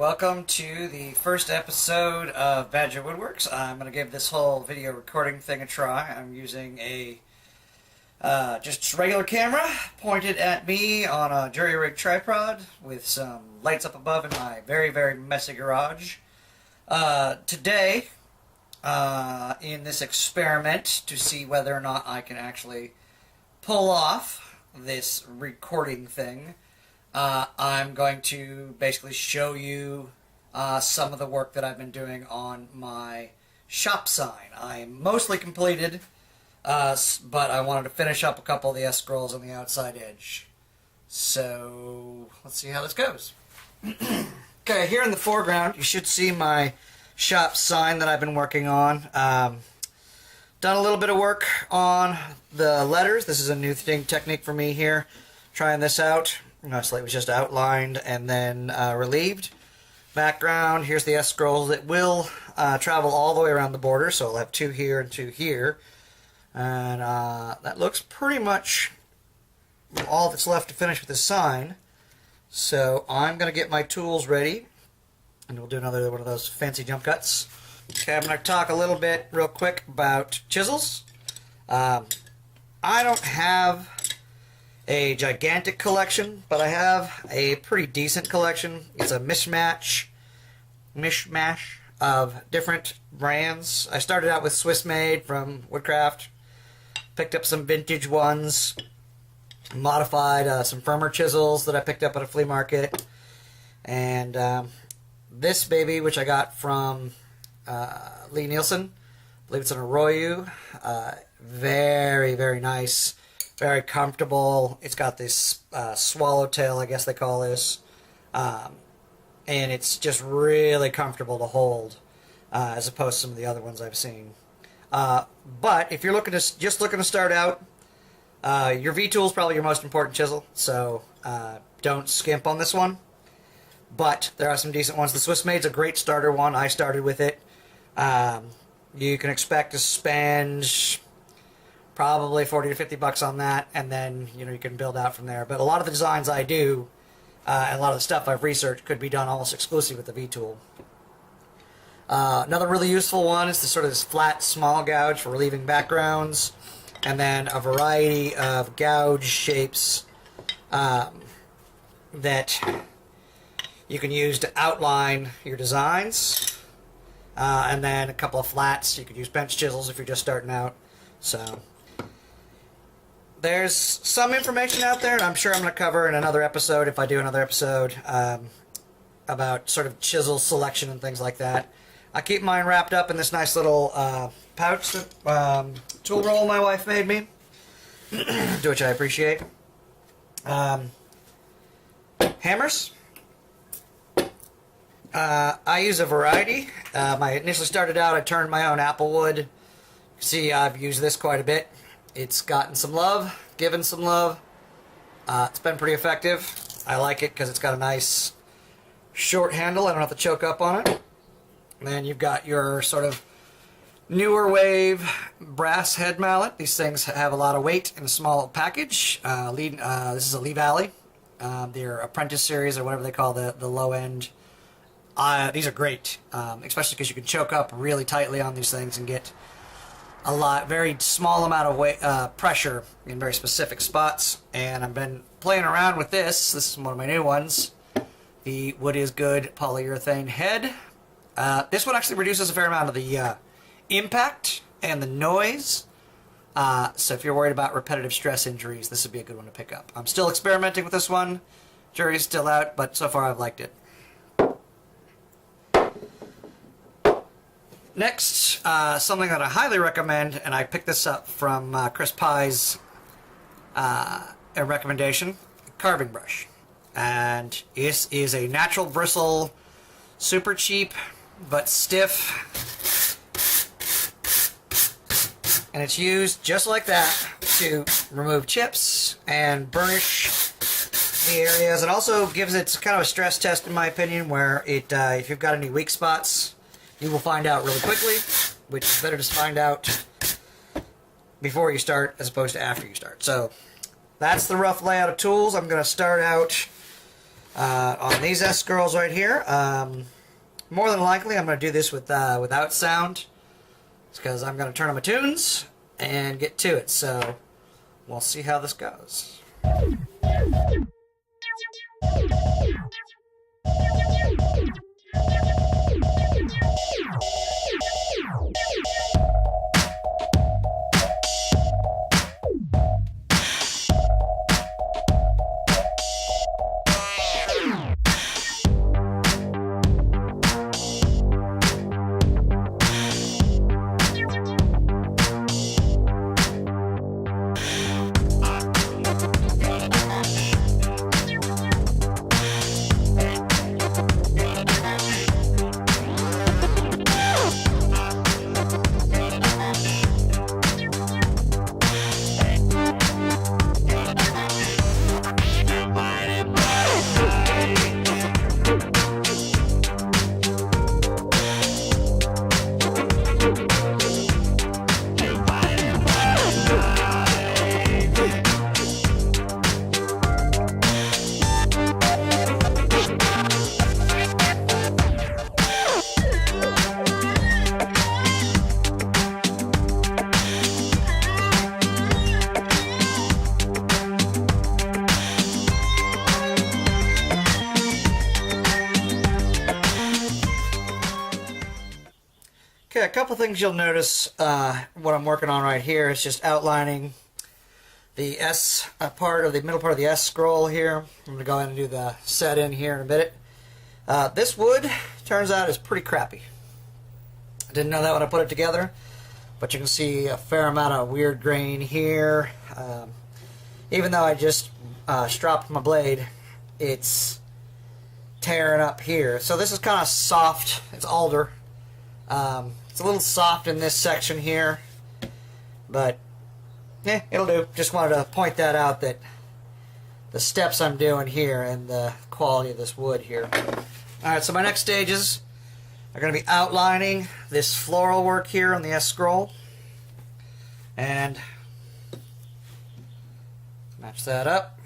welcome to the first episode of Badger Woodworks. I'm going to give this whole video recording thing a try. I'm using a just regular camera pointed at me on a jury-rig tripod with some lights up above in my very, very messy garage. Today, in this experiment to see whether or not I can actually pull off this recording thing, I'm going to basically show you some of the work that I've been doing on my shop sign. I'm mostly completed, but I wanted to finish up a couple of the S-scrolls on the outside edge. So, let's see how this goes. Okay, here in the foreground, you should see my shop sign that I've been working on. Done a little bit of work on the letters. This is a new technique for me here, trying this out. So it was just outlined and then relieved. Background, here's the S-scrolls. It will travel all the way around the border, so I'll have two here and two here. And that looks pretty much all that's left to finish with this sign. So I'm going to get my tools ready, and we'll do another one of those fancy jump cuts. Okay, I'm going to talk a little bit real quick about chisels. I don't have a gigantic collection, but I have a pretty decent collection. It's a mishmash of different brands. I started out with Swiss made from Woodcraft, picked up some vintage ones, modified some firmer chisels that I picked up at a flea market, and this baby, which I got from Lee Nielsen, I believe it's an Arroyo. Very, very nice. Very comfortable. It's got this swallowtail, I guess they call this, and it's just really comfortable to hold, as opposed to some of the other ones I've seen. But if you're just looking to start out, your V-tool is probably your most important chisel, so don't skimp on this one. But there are some decent ones. The Swiss Made's a great starter one. I started with it. You can expect to spend probably 40 to 50 bucks on that, and then you can build out from there. But a lot of the designs I do, and a lot of the stuff I've researched, could be done almost exclusively with the V-tool. Another really useful one is this flat small gouge for relieving backgrounds, and then a variety of gouge shapes that you can use to outline your designs, and then a couple of flats. You could use bench chisels if you're just starting out. So there's some information out there, and I'm sure I'm going to cover in another episode, if I do another episode, about sort of chisel selection and things like that. I keep mine wrapped up in this nice little pouch that tool roll my wife made me, which I appreciate. Hammers. I use a variety. I initially started out, I turned my own applewood. See, I've used this quite a bit. It's gotten some love, given some love. It's been pretty effective. I like it because it's got a nice short handle. I don't have to choke up on it. And then you've got your sort of newer wave brass head mallet. These things have a lot of weight in a small package. This is a Lee Valley. Their Apprentice series, or whatever they call the low end. These are great, especially because you can choke up really tightly on these things and get very small amount of weight, pressure in very specific spots. And I've been playing around with this. This is one of my new ones, the Wood is Good polyurethane head. This one actually reduces a fair amount of the impact and the noise. So if you're worried about repetitive stress injuries, this would be a good one to pick up. I'm still experimenting with this one. Jury's still out, but so far I've liked it. Next, something that I highly recommend, and I picked this up from Chris Pye's recommendation, carving brush. And this is a natural bristle, super cheap, but stiff. And it's used just like that to remove chips and burnish the areas. It also gives it kind of a stress test, in my opinion, where if you've got any weak spots, you will find out really quickly, which is better to find out before you start as opposed to after you start. So that's the rough layout of tools. I'm going to start out On these S scrolls right here. More than likely, I'm going to do this without sound. It's because I'm going to turn on my tunes and get to it. So we'll see how this goes. Okay, a couple things you'll notice what I'm working on right here is just outlining the S part of the middle part of the S scroll here. I'm going to go ahead and do the set in here in a minute. This wood, turns out, is pretty crappy. I didn't know that when I put it together, but you can see a fair amount of weird grain here. Even though I just stropped my blade, it's tearing up here. So this is kind of soft. It's alder. It's a little soft in this section here, but it'll do. Just wanted to point that out, that the steps I'm doing here and the quality of this wood here. Alright, so my next stages are going to be outlining this floral work here on the S scroll, and match that up.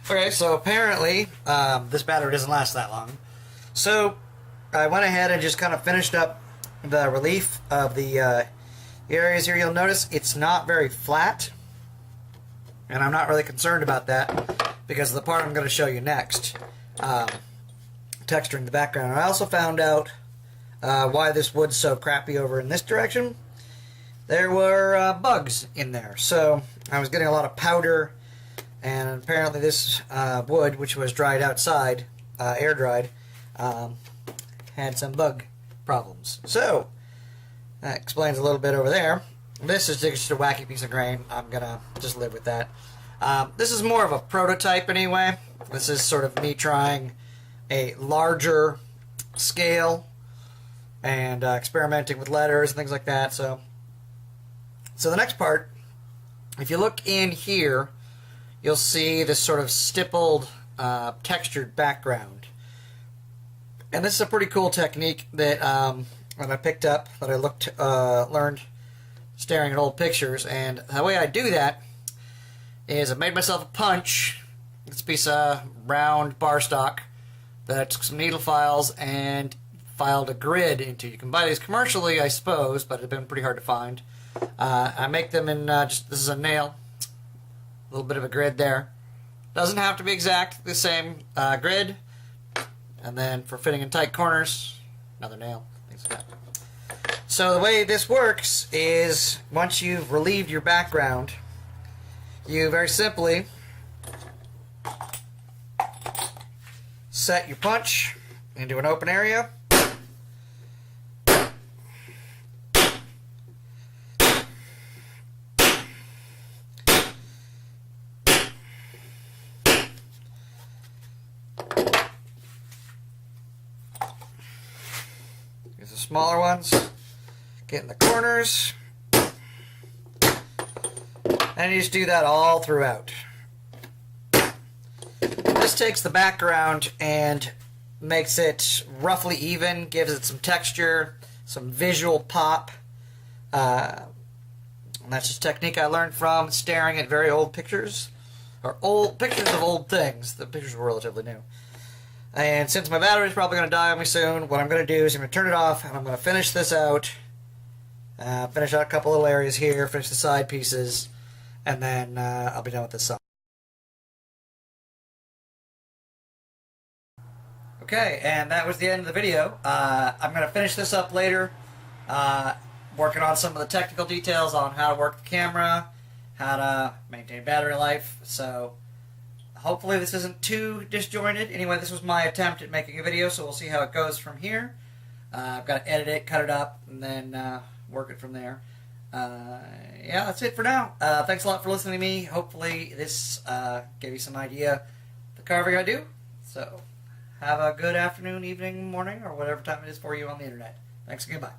Okay, so apparently this battery doesn't last that long. So I went ahead and just kind of finished up the relief of the areas here. You'll notice it's not very flat, and I'm not really concerned about that because of the part I'm going to show you next, texturing the background. And I also found out why this wood's so crappy over in this direction. There were bugs in there, so I was getting a lot of powder, and apparently this wood, which was dried outside, air dried, had some bug problems. So that explains a little bit over there. This is just a wacky piece of grain. I'm gonna just live with that. This is more of a prototype anyway. This is sort of me trying a larger scale and experimenting with letters and things like that. So the next part, if you look in here, you'll see this sort of stippled, textured background. And this is a pretty cool technique that I picked up, that I learned staring at old pictures. And the way I do that is I made myself a punch, this piece of round bar stock that I took some needle files and filed a grid into. You can buy these commercially, I suppose, but it's been pretty hard to find. I make them in this is a nail, a little bit of a grid there. Doesn't have to be exact, the same grid. And then for fitting in tight corners, another nail, things like that. So the way this works is once you've relieved your background, you very simply set your punch into an open area. Use the smaller ones, get in the corners, and you just do that all throughout. This takes the background and makes it roughly even, gives it some texture, some visual pop. And that's just a technique I learned from staring at very old pictures, or old pictures of old things. The pictures were relatively new. And since my battery's probably going to die on me soon, what I'm going to do is I'm going to turn it off and I'm going to finish this out. Finish out a couple little areas here, finish the side pieces, and then I'll be done with this song. Okay, and that was the end of the video. I'm going to finish this up later, working on some of the technical details on how to work the camera, how to maintain battery life. So hopefully this isn't too disjointed. Anyway, this was my attempt at making a video, so we'll see how it goes from here. I've got to edit it, cut it up, and then work it from there. Yeah, that's it for now. Thanks a lot for listening to me. Hopefully this gave you some idea of the carving I do. So have a good afternoon, evening, morning, or whatever time it is for you on the internet. Thanks and goodbye.